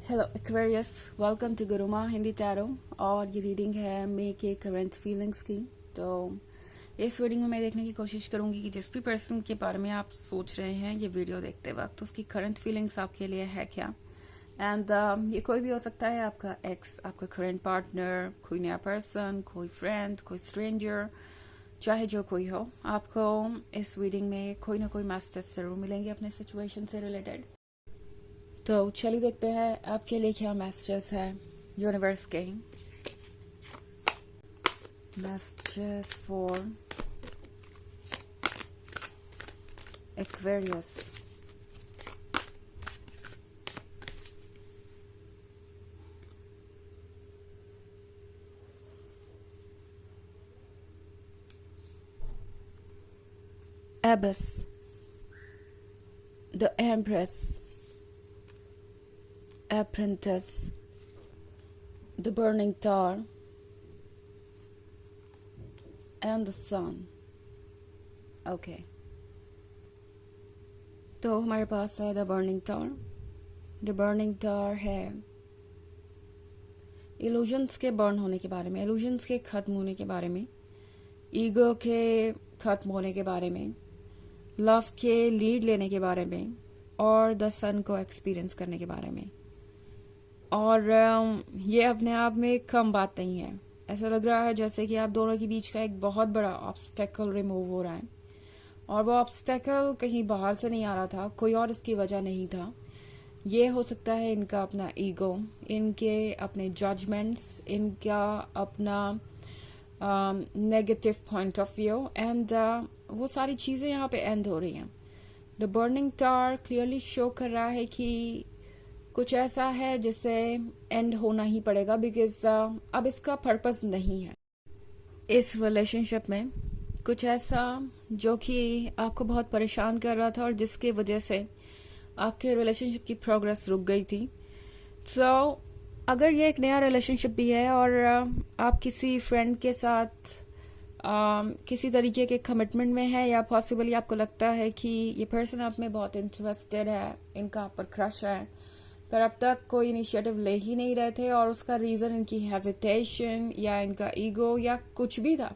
Hello Aquarius, welcome to Guruma Hindi tarot. और ये reading है मई के करंट फीलिंग्स की। तो इस रीडिंग में मैं देखने की कोशिश करूंगी कि जिस भी पर्सन के बारे में आप सोच रहे हैं ये वीडियो देखते वक्त उसकी करंट फीलिंग्स आपके लिए है क्या। एंड ये कोई भी हो सकता है, आपका एक्स, आपका करंट पार्टनर, कोई नया पर्सन, कोई फ्रेंड, कोई स्ट्रेंजर, चाहे जो कोई हो। आपको इस रीडिंग में कोई ना कोई मैसेज जरूर मिलेंगे अपने सिचुएशन से रिलेटेड। तो चलिए देखते हैं आपके लिए क्या मैसेजेस है यूनिवर्स के। Messages for Aquarius. Abyss, the Empress, Apprentice, the Burning Tower, and the Sun. Okay. तो हमारे पास है the burning tower. The burning tower है इल्यूजन्स के बर्न होने के बारे में, इल्यूजन्स के खत्म होने के बारे में, ईगो के खत्म होने के बारे में, लव के लीड लेने के बारे में, और द सन को एक्सपीरियंस करने के बारे में। और ये अपने आप में कम बात नहीं है। ऐसा लग रहा है जैसे कि आप दोनों के बीच का एक बहुत बड़ा ऑब्स्टेकल रिमूव हो रहा है, और वो ऑब्स्टेकल कहीं बाहर से नहीं आ रहा था, कोई और इसकी वजह नहीं था। ये हो सकता है इनका अपना ईगो, इनके अपने जजमेंट्स, इनका अपना negative point of view, and वो सारी चीज़ें यहाँ पे एंड हो रही हैं। The burning tower clearly show कर रहा है कि कुछ ऐसा है जिसे एंड होना ही पड़ेगा, बिकॉज अब इसका पर्पस नहीं है इस रिलेशनशिप में। कुछ ऐसा जो कि आपको बहुत परेशान कर रहा था और जिसकी वजह से आपके रिलेशनशिप की प्रोग्रेस रुक गई थी। सो अगर ये एक नया रिलेशनशिप भी है और आप किसी फ्रेंड के साथ किसी तरीके के कमिटमेंट में है, या पॉसिबली आपको लगता है कि ये पर्सन आप में बहुत इंटरेस्टेड है, इनका आप पर क्रश है, पर अब तक कोई इनिशिएटिव ले ही नहीं रहे थे, और उसका रीज़न इनकी हेजिटेशन या इनका ईगो या कुछ भी था,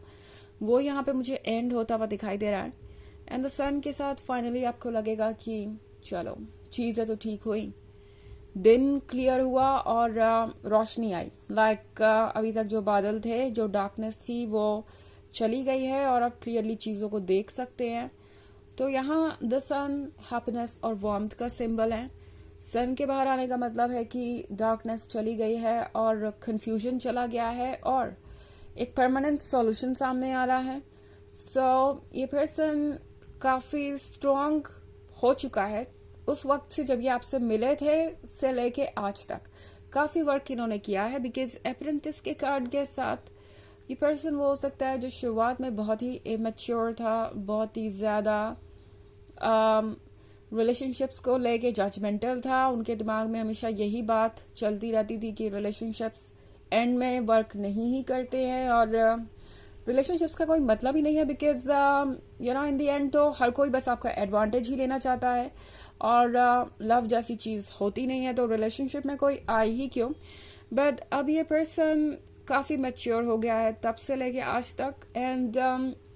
वो यहाँ पे मुझे एंड होता हुआ दिखाई दे रहा है। एंड द सन के साथ फाइनली आपको लगेगा कि चलो चीज़ें तो ठीक हुई, दिन क्लियर हुआ और रोशनी आई। अभी तक जो बादल थे, जो डार्कनेस थी, वो चली गई है और आप क्लियरली चीज़ों को देख सकते हैं। तो यहाँ द सन हैप्पीनेस और वार्मथ का सिंबल है। सन के बाहर आने का मतलब है कि डार्कनेस चली गई है और कंफ्यूजन चला गया है और एक परमानेंट सॉल्यूशन सामने आ रहा है। ये पर्सन काफ़ी स्ट्रांग हो चुका है उस वक्त से जब ये आपसे मिले थे से लेके आज तक। काफ़ी वर्क इन्होंने किया है, बिकॉज अप्रेंटिस के कार्ड के साथ ये पर्सन वो हो सकता है जो शुरुआत में बहुत ही इमेच्योर था, बहुत ही ज़्यादा रिलेशनशिप्स को लेके जजमेंटल था। उनके दिमाग में हमेशा यही बात चलती रहती थी कि रिलेशनशिप्स एंड में वर्क नहीं ही करते हैं, और रिलेशनशिप्स का कोई मतलब ही नहीं है, बिकॉज इन दी एंड तो हर कोई बस आपका एडवांटेज ही लेना चाहता है, और लव जैसी चीज़ होती नहीं है, तो रिलेशनशिप में कोई आए ही क्यों। बट अब ये पर्सन काफ़ी मैच्योर हो गया है तब से लेके आज तक, एंड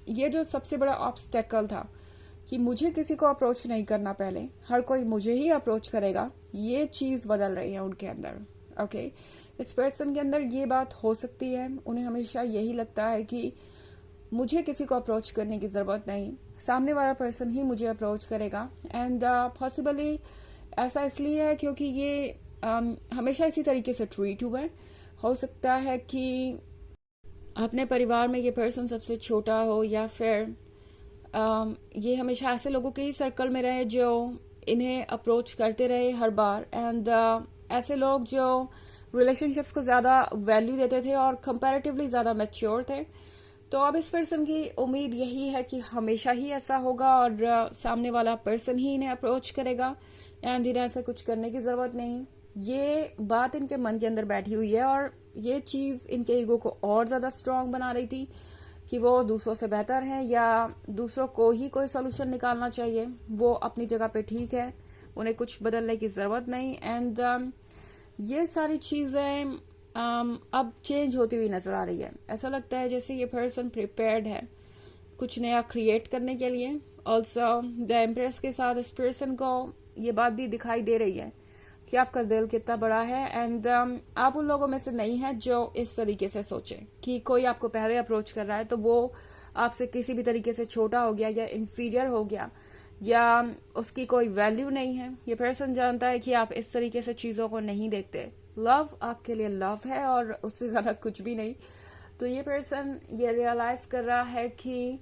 ये जो सबसे बड़ा ऑब्स्टेकल था कि मुझे किसी को अप्रोच नहीं करना, पहले हर कोई मुझे ही अप्रोच करेगा, ये चीज़ बदल रही है उनके अंदर। ओके, इस पर्सन के अंदर ये बात हो सकती है, उन्हें हमेशा यही लगता है कि मुझे किसी को अप्रोच करने की ज़रूरत नहीं, सामने वाला पर्सन ही मुझे अप्रोच करेगा। एंड पॉसिबली ऐसा इसलिए है क्योंकि ये हमेशा इसी तरीके से ट्रीट हुआ है। हो सकता है कि अपने परिवार में ये पर्सन सबसे छोटा हो, या फिर ये हमेशा ऐसे लोगों के ही सर्कल में रहे जो इन्हें अप्रोच करते रहे हर बार, एंड ऐसे लोग जो रिलेशनशिप्स को ज़्यादा वैल्यू देते थे और कंपैरेटिवली ज़्यादा मैच्योर थे। तो अब इस पर्सन की उम्मीद यही है कि हमेशा ही ऐसा होगा और सामने वाला पर्सन ही इन्हें अप्रोच करेगा, एंड इन्हें ऐसा कुछ करने की ज़रूरत नहीं। ये बात इनके मन के अंदर बैठी हुई है, और ये चीज़ इनके ईगो को और ज़्यादा स्ट्रांग बना रही थी कि वो दूसरों से बेहतर हैं, या दूसरों को ही कोई सोल्यूशन निकालना चाहिए, वो अपनी जगह पे ठीक है, उन्हें कुछ बदलने की ज़रूरत नहीं। एंड ये सारी चीज़ें अब चेंज होती हुई नजर आ रही है। ऐसा लगता है जैसे ये पर्सन प्रिपेयर्ड है कुछ नया क्रिएट करने के लिए। ऑल्सो द एम्प्रेस के साथ इस पर्सन को ये बात भी दिखाई दे रही है कि आपका दिल कितना बड़ा है। एंड आप उन लोगों में से नहीं है जो इस तरीके से सोचे कि कोई आपको पहले अप्रोच कर रहा है तो वो आपसे किसी भी तरीके से छोटा हो गया या इंफीरियर हो गया या उसकी कोई वैल्यू नहीं है। ये पर्सन जानता है कि आप इस तरीके से चीजों को नहीं देखते। लव आपके लिए लव है और उससे ज्यादा कुछ भी नहीं। तो ये पर्सन ये रियलाइज कर रहा है कि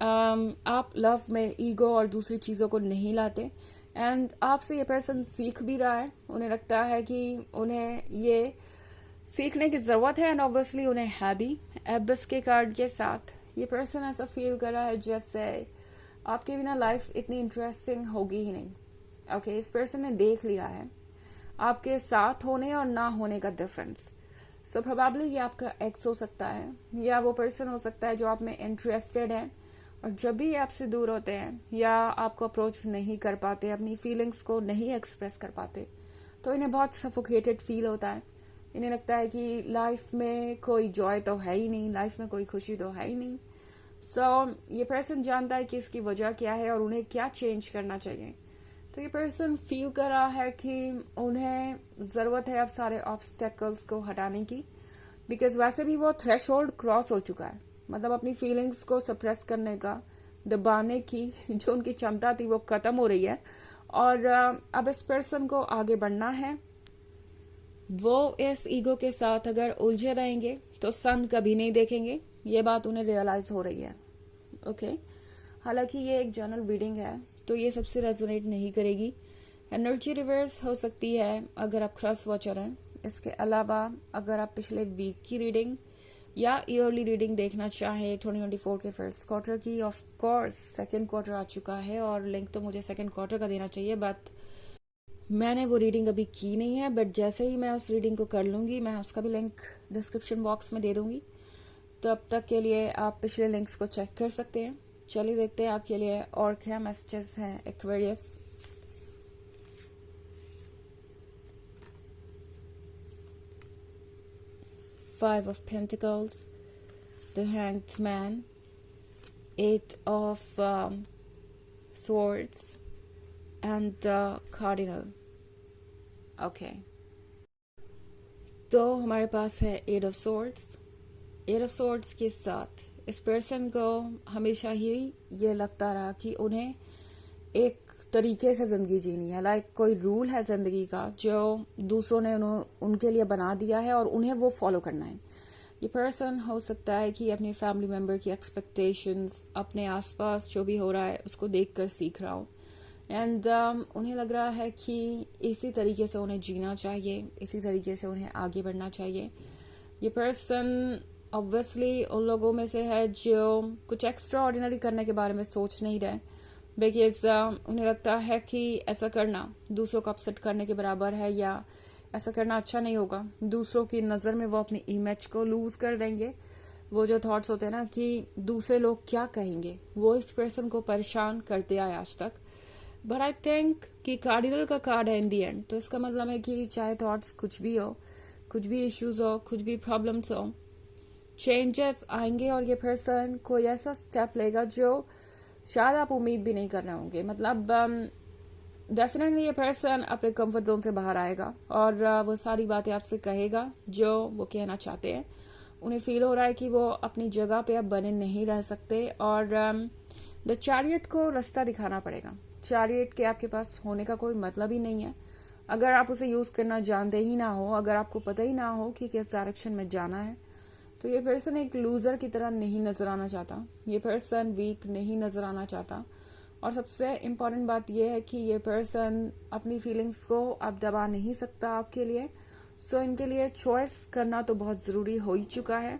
आप लव में ईगो और दूसरी चीजों को नहीं लाते। एंड आपसे ये पर्सन सीख भी रहा है। उन्हें लगता है कि उन्हें ये सीखने की जरूरत है एंड ऑब्वियसली उन्हें है भी। एबिस के कार्ड के साथ ये पर्सन ऐसा फील कर रहा है जैसे आपके बिना लाइफ इतनी इंटरेस्टिंग होगी ही नहीं। ओके, इस पर्सन ने देख लिया है आपके साथ होने और ना होने का डिफरेंस। सो प्रोबेबली ये आपका एक्स हो सकता है या वो पर्सन हो सकता है जो आप में इंटरेस्टेड है और जब भी आपसे दूर होते हैं या आपको अप्रोच नहीं कर पाते, अपनी फीलिंग्स को नहीं एक्सप्रेस कर पाते, तो इन्हें बहुत सफोकेटेड फील होता है। इन्हें लगता है कि लाइफ में कोई जॉय तो है ही नहीं, लाइफ में कोई खुशी तो है ही नहीं। ये पर्सन जानता है कि इसकी वजह क्या है और उन्हें क्या चेंज करना चाहिए। तो ये पर्सन फील कर रहा है कि उन्हें जरूरत है अब सारे ऑब्स्टेकल्स को हटाने की, बिकॉज वैसे भी वो थ्रेशोल्ड क्रॉस हो चुका है। मतलब अपनी फीलिंग्स को सप्रेस करने का, दबाने की जो उनकी क्षमता थी वो खत्म हो रही है और अब इस पर्सन को आगे बढ़ना है। वो इस ईगो के साथ अगर उलझे रहेंगे तो सन कभी नहीं देखेंगे। ये बात उन्हें रियलाइज हो रही है। ओके, हालांकि ये एक जर्नल रीडिंग है तो ये सबसे रेजोनेट नहीं करेगी। एनर्जी रिवर्स हो सकती है अगर आप क्रॉस वॉचर हैं। इसके अलावा अगर आप पिछले वीक की रीडिंग या ईयरली रीडिंग देखना चाहें 2024 के फर्स्ट क्वार्टर की, ऑफ कोर्स सेकेंड क्वार्टर आ चुका है और लिंक तो मुझे सेकेंड क्वार्टर का देना चाहिए, बट मैंने वो रीडिंग अभी की नहीं है। बट जैसे ही मैं उस रीडिंग को कर लूंगी मैं उसका भी लिंक डिस्क्रिप्शन बॉक्स में दे दूंगी। तो अब तक के लिए आप पिछले लिंक्स को चेक कर सकते हैं। चलिए देखते हैं आपके लिए और क्या मैसेजेस हैं Aquarius. Five of Pentacles, the Hanged Man, Eight of Swords, and the Cardinal. Okay. तो हमारे पास है eight of swords. Eight of swords के साथ इस पर्सन को हमेशा ही ये लगता रहा कि उन्हें एक तरीके से जिंदगी जीनी है, लाइक कोई रूल है जिंदगी का जो दूसरों ने उनके लिए बना दिया है और उन्हें वो फॉलो करना है। ये पर्सन हो सकता है कि अपने फैमिली मेंबर की एक्सपेक्टेशंस, अपने आसपास जो भी हो रहा है उसको देखकर सीख रहा हो। एंड उन्हें लग रहा है कि इसी तरीके से उन्हें जीना चाहिए, इसी तरीके से उन्हें आगे बढ़ना चाहिए। ये पर्सन ऑब्वियसली उन लोगों में से है जो कुछ एक्स्ट्रा ऑर्डिनरी करने के बारे में सोच नहीं रहे, बिकॉज उन्हें लगता है कि ऐसा करना दूसरों को अपसेट करने के बराबर है या ऐसा करना अच्छा नहीं होगा। दूसरों की नज़र में वो अपनी इमेज को लूज कर देंगे। वो जो थॉट्स होते हैं ना कि दूसरे लोग क्या कहेंगे, वो इस पर्सन को परेशान करते आए आज तक। बट आई थिंक कि कार्डिनल का कार्ड है इन दी एंड, तो इसका मतलब है कि चाहे थॉट्स कुछ भी हो, कुछ भी इश्यूज हो, कुछ भी प्रॉब्लम्स हो, चेंजेस आएंगे और ये पर्सन कोई ऐसा स्टेप लेगा जो शायद आप उम्मीद भी नहीं कर रहे होंगे। मतलब डेफिनेटली ये पर्सन अपने कंफर्ट जोन से बाहर आएगा और वो सारी बातें आपसे कहेगा जो वो कहना चाहते हैं। उन्हें फील हो रहा है कि वो अपनी जगह पे अब बने नहीं रह सकते और द चैरियट को रास्ता दिखाना पड़ेगा। चैरियट के आपके पास होने का कोई मतलब ही नहीं है अगर आप उसे यूज करना जानते ही ना हो, अगर आपको पता ही ना हो कि किस डायरेक्शन में जाना है। तो ये पर्सन एक लूजर की तरह नहीं नजर आना चाहता, ये पर्सन वीक नहीं नजर आना चाहता। और सबसे इम्पोर्टेंट बात यह है कि ये पर्सन अपनी फीलिंग्स को अब दबा नहीं सकता आपके लिए। सो इनके लिए चॉइस करना तो बहुत जरूरी हो ही चुका है।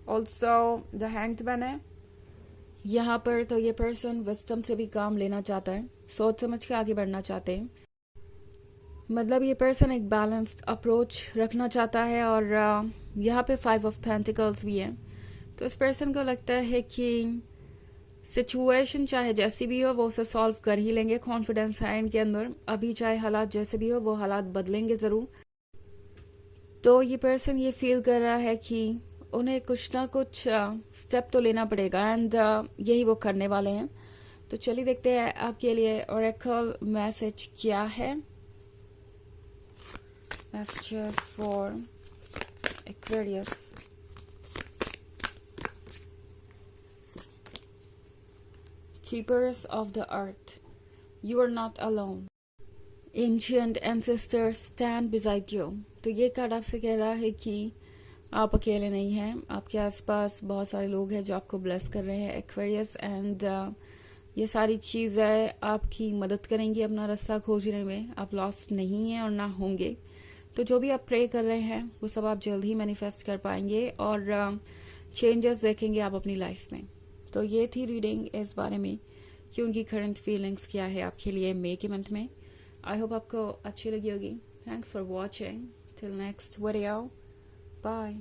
ऑल्सो द हैंग्ड मैन है यहाँ पर, तो ये पर्सन विस्डम से भी काम लेना चाहता है, सोच समझ के आगे बढ़ना चाहते हैं। मतलब ये पर्सन एक बैलेंस्ड अप्रोच रखना चाहता है और यहाँ पे 5 ऑफ पेंटिकल्स भी है। तो इस पर्सन को लगता है कि सिचुएशन चाहे जैसी भी हो वो उसे सॉल्व कर ही लेंगे। कॉन्फिडेंस है इनके अंदर। अभी चाहे हालात जैसे भी हो वो हालात बदलेंगे जरूर। तो ये पर्सन ये फील कर रहा है कि उन्हें कुछ ना कुछ स्टेप तो लेना पड़ेगा एंड यही वो करने वाले हैं। तो चलिए देखते हैं आपके लिए ओरेकल मैसेज क्या है। Messages for Aquarius. Keepers of the earth, you are not alone. Ancient ancestors stand beside you. तो ये कार्ड आपसे कह रहा है कि आप अकेले नहीं हैं, आपके आसपास बहुत सारे लोग हैं जो आपको ब्लेस कर रहे हैं एक्वेरियस एंड ये सारी चीज़ें आपकी मदद करेंगी अपना रास्ता खोजने में। आप लॉस्ट नहीं हैं और ना होंगे। तो जो भी आप प्रे कर रहे हैं वो सब आप जल्द ही मैनिफेस्ट कर पाएंगे और चेंजेस देखेंगे आप अपनी लाइफ में। तो ये थी रीडिंग इस बारे में कि उनकी करंट फीलिंग्स क्या है आपके लिए मई के मंथ में। आई होप आपको अच्छी लगी होगी। Thanks for watching. Till next video, bye.